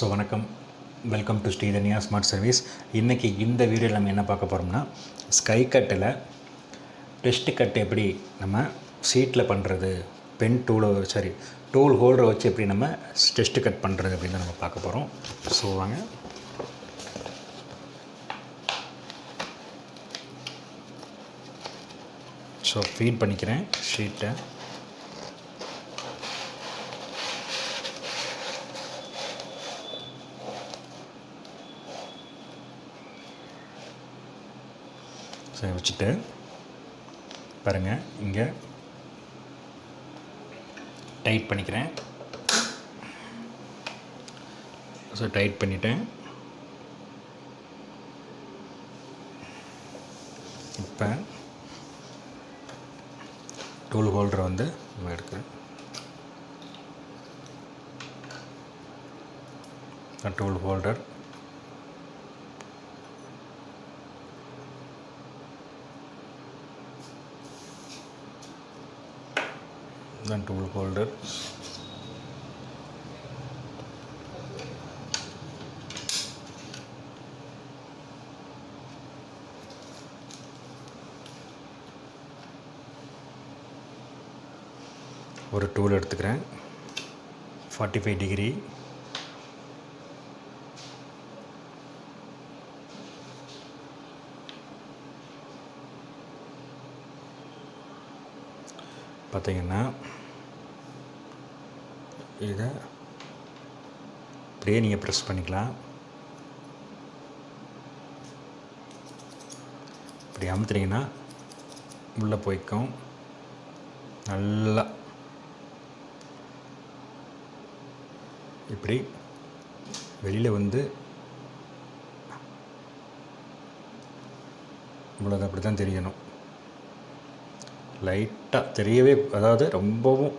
So வணக்கம், welcome to Sridhanya smart service. இன்றைக்கி இந்த வீடியோவில் நம்ம என்ன பார்க்க போகிறோம்னா, ஸ்கைகட்டில் டெஸ்ட் கட் எப்படி நம்ம சீட்டில் பண்ணுறது, டூல் ஹோல்டரை வச்சு எப்படி நம்ம டெஸ்ட் கட் பண்ணுறது அப்படின்னு நம்ம பார்க்க போகிறோம். ஸோ வாங்க. ஸோ ஃபீட் பண்ணிக்கிறேன் ஷீட்டை. வச்சுட்டு பாருங்கள், இங்கே டைட் பண்ணிக்கிறேன். ஸோ டைட் பண்ணிட்டேன். இப்போ டூல் ஹோல்டரை வந்து நம்ம எடுக்கிறேன். Tool holder then tool holder, ஒரு டூல் எடுத்துக்கிறேன். 45 டிகிரி பார்த்தீங்கன்னா, இதை அப்படியே நீங்கள் ப்ரெஸ் பண்ணிக்கலாம். இப்படி அமுத்துனீங்கன்னா உள்ளே போய்க்கும். நல்லா இப்படி வெளியில் வந்து இவ்வளோ அப்படி தான் தெரியணும். லைட்டாக தெரியவே, அதாவது ரொம்பவும்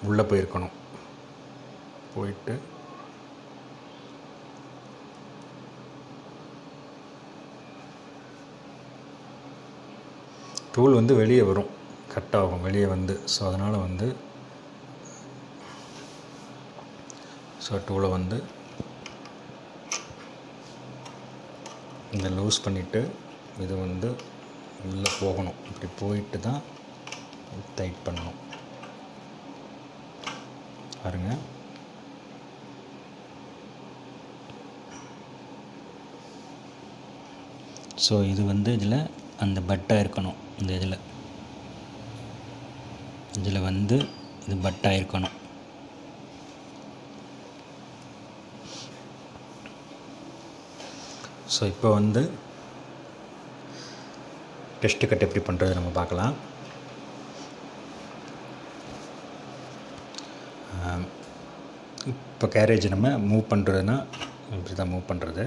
உள்ளே போயிருக்கணும். போயிட்டு டூல் வந்து வெளியே வரும், கட் ஆகும் வெளியே வந்து. ஸோ அதனால் வந்து டூலை வந்து இந்த லூஸ் பண்ணிவிட்டு இது வந்து உள்ளே போகணும். இப்படி போயிட்டு தான் டைட் பண்ணணும். பாருங்க, ஸோ இது வந்து இதில் அந்த பட்டாக இருக்கணும். இந்த இதில் வந்து இது பட்டாக இருக்கணும். ஸோ இப்போ வந்து டெஸ்ட் கட் எப்படி பண்ணுறது நம்ம பார்க்கலாம். இப்போ கேரேஜ் நம்ம மூவ் பண்ணுறதுன்னா இப்படி தான் மூவ் பண்ணுறது.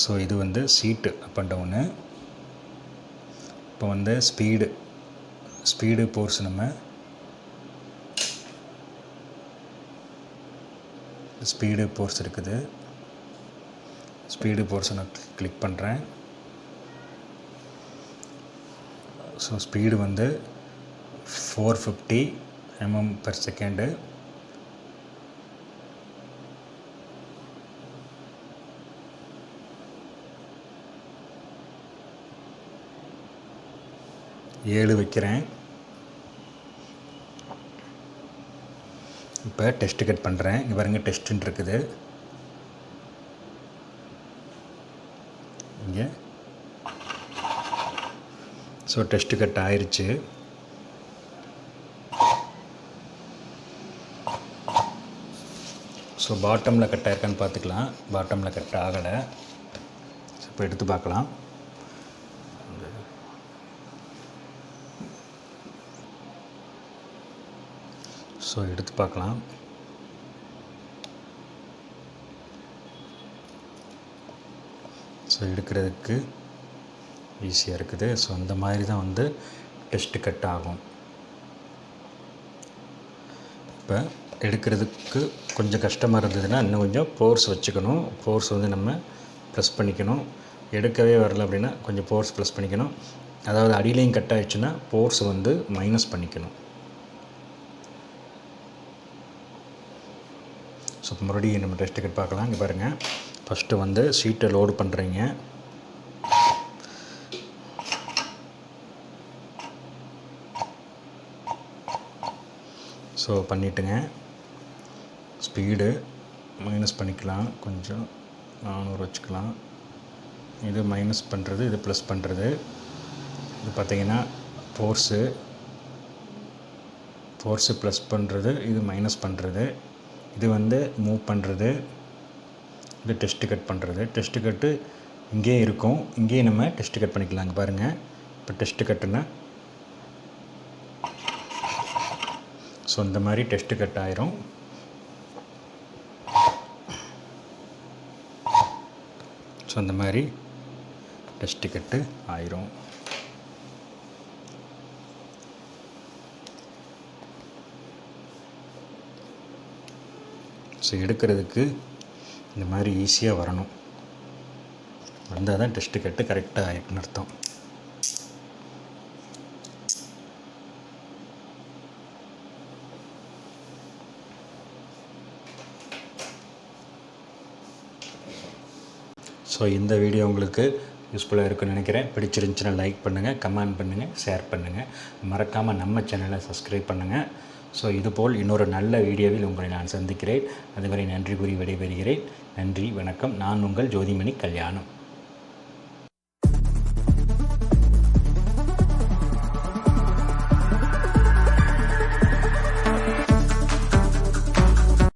ஸோ இது வந்து சீட்டு அப் அண்ட் டவுனு. இப்போ வந்து ஸ்பீடு போர்ஸ் நம்ம ஸ்பீடு போர்ஸ் இருக்குது. ஸ்பீடு போர்ஸை நான் கிளிக் பண்ணுறேன். ஸோ ஸ்பீடு வந்து 450 mm/s. ஏழு வைக்கிறேன். இப்போ டெஸ்ட் கட் பண்ணுறேன். இங்கே பாருங்க, டெஸ்ட்டுன்னு இருக்குது இங்கே. ஸோ டெஸ்ட் கட் ஆயிடுச்சு. ஸோ பாட்டமில் கட் ஆயிருக்கான்னு பார்த்துக்கலாம். பாட்டமில் கட் ஆகலை. இப்போ எடுத்து பார்க்கலாம். ஸோ எடுத்து பார்க்கலாம். ஸோ எடுக்கிறதுக்கு ஈஸியாக இருக்குது. ஸோ அந்த மாதிரி தான் வந்து டெஸ்ட் கட் ஆகும். இப்போ எடுக்கிறதுக்கு கொஞ்சம் கஷ்டமாக இருந்ததுன்னா இன்னும் கொஞ்சம் ஃபோர்ஸ் வச்சுக்கணும். ஃபோர்ஸ் வந்து நம்ம ப்ரெஸ் பண்ணிக்கணும். எடுக்கவே வரல அப்படின்னா கொஞ்சம் ஃபோர்ஸ் ப்ரெஸ் பண்ணிக்கணும். அதாவது அடியிலையும் கட் ஆகிடுச்சுன்னா ஃபோர்ஸ் வந்து மைனஸ் பண்ணிக்கணும். ஸோ மறுபடியும் நம்ம டெஸ்ட் டிக்கெட் பார்க்கலாம். இங்கே பாருங்கள், ஃபஸ்ட்டு வந்து சீட்டை லோடு பண்ணுறீங்க. ஸோ பண்ணிவிட்டுங்க. ஸ்பீடு மைனஸ் பண்ணிக்கலாம், கொஞ்சம் 400 வச்சுக்கலாம். இது மைனஸ் பண்ணுறது, இது ப்ளஸ் பண்ணுறது. இது பார்த்திங்கன்னா ஃபோர்ஸு ப்ளஸ் பண்ணுறது, இது மைனஸ் பண்ணுறது. இது வந்து மூவ் பண்ணுறது, இது டெஸ்ட் கட் பண்ணுறது. டெஸ்ட் கட்டு இங்கேயே இருக்கும், இங்கேயே நம்ம டெஸ்ட் கட் பண்ணிக்கலாம். இங்கே பாருங்கள், இப்போ டெஸ்ட் கட்டுன்னா ஸோ இந்த மாதிரி டெஸ்ட் கட் ஆயிரும். ஸோ இந்த மாதிரி டெஸ்ட் கட்டு ஆயிரும். ஸோ எடுக்கிறதுக்கு இந்த மாதிரி ஈஸியாக வரணும். வந்தால் தான் டெஸ்ட் கட்டு கரெக்டாக ஆகிருக்குன்னு அர்த்தம். ஸோ இந்த வீடியோ உங்களுக்கு யூஸ்ஃபுல்லாக இருக்குன்னு நினைக்கிறேன். பிடிச்சிருந்துச்சுன்னா லைக் பண்ணுங்கள், கமெண்ட் பண்ணுங்கள், ஷேர் பண்ணுங்கள். மறக்காமல் நம்ம சேனலை சப்ஸ்கிரைப் பண்ணுங்கள். ஸோ இதுபோல் இன்னொரு நல்ல வீடியோவில் உங்களை நான் சந்திக்கிறேன். அதுவரை நன்றி கூறி விடைபெறுகிறேன். நன்றி, வணக்கம். நான் உங்கள் ஜோதிமணி கல்யாணம்.